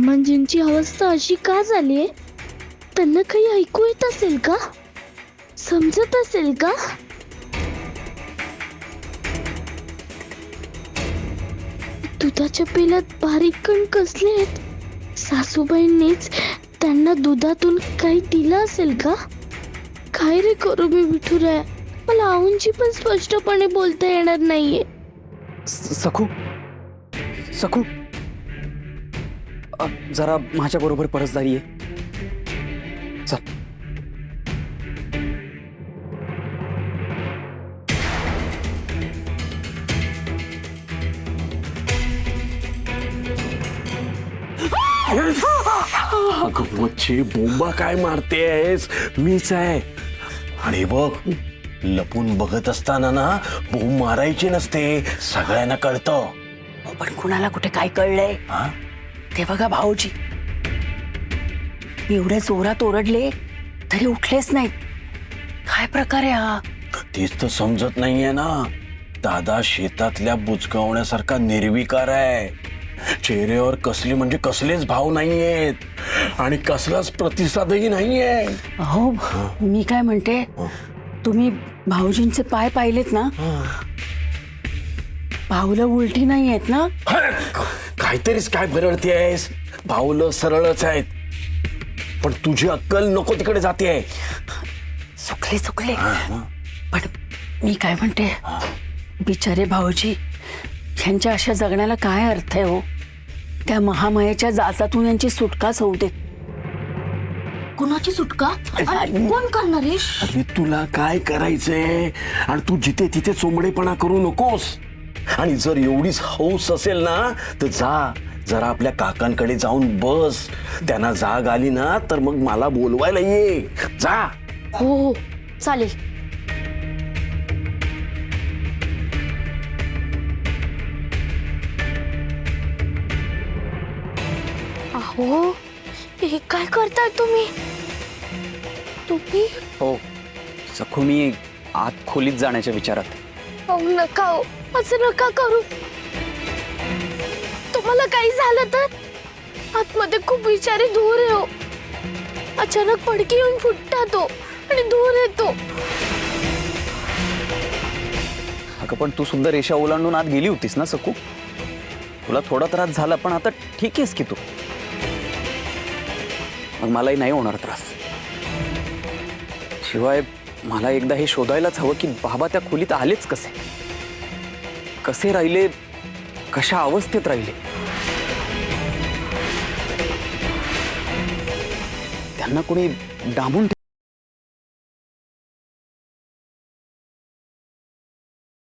मामांजींची अवस्था अशी का झालीये? त्यांना काही ऐकू येत असेल का? समजत असेल का? दुधाच्या पेल्यात बारीक कण कसले आहेत? सासूबाईंनीच त्यांना दुधातून काही दिलं असेल का? काय रे करू मी विठुराया? मला आऊंची पण स्पष्टपणे बोलता येणार नाहीये. सखू सखू जरा माझ्या बरोबर परसदारी आहे. चल. अगं मच्छी बोंबा काय मारतेस? मीच आहे. आणि बघ, लपून बघत असताना ना बोंब मारायची नसते, सगळ्यांना कळतं. पण कुणाला कुठे काय कळलंय? हा? ते बघा भाऊजी एवढ्या जोरात ओरडले तरी उठलेच नाहीत. काय प्रकार आहे हा? तेच तर समजत नाहीये ना. दादा शेतातल्या बुचकावण्यासारखा निर्विकार आहे. चेहऱ्यावर कसले म्हणजे कसलेच भाव नाहीयेत आणि कसलाच प्रतिसादही नाहीये. हो, मी काय म्हणते, तुम्ही भाऊजींचे पाय पाहिलेत ना? पावलं उलटी नाही आहेत ना? काहीतरीच काय बरळतेस. भावलं सरळच आहेत, पण तुझी अक्कल नको तिकडे जाते. चुकले चुकले. पण मी काय म्हणते, बिचारे भाऊजी, यांच्या अशा जगण्याला काय अर्थ आहे हो? त्या महामायेच्या जाचातून यांची सुटकाच होऊ दे. कुणाची सुटका? कोण करणार आहे? अरे तुला काय करायचंय? आणि तू जिथे तिथे चोंबडेपणा करू नकोस. आणि जर एवढीच हौस असेल ना तर जा, जरा आपल्या काकांकडे जाऊन बस. त्यांना जाग आली ना तर मग मला बोलवायला ये. जा. हो हो, चालेल. अहो, हे काय करताय तुम्ही? तुम्ही? हो सखू, मी आत खोलीत जाण्याच्या विचारात. अहो नका हो, असं नका करू. तुम्हाला काही झालं तर आतमध्ये खूप विचारी धूर आहे हो. अचानक पडकी येऊन फुटतात तो आणि धूर येतो. अगं पण तू सुद्धा रेषा ओलांडून आत गेली होतीस ना सखू? तुला थोडा त्रास झाला, पण आता ठीक आहेस की तू? मग मलाही नाही होणार त्रास. शिवाय मला एकदा हे शोधायलाच हवं की बाबा त्या खोलीत आलेच कसे, कसे राहिले, कशा अवस्थेत राहिले. त्यांना कोणी डांबून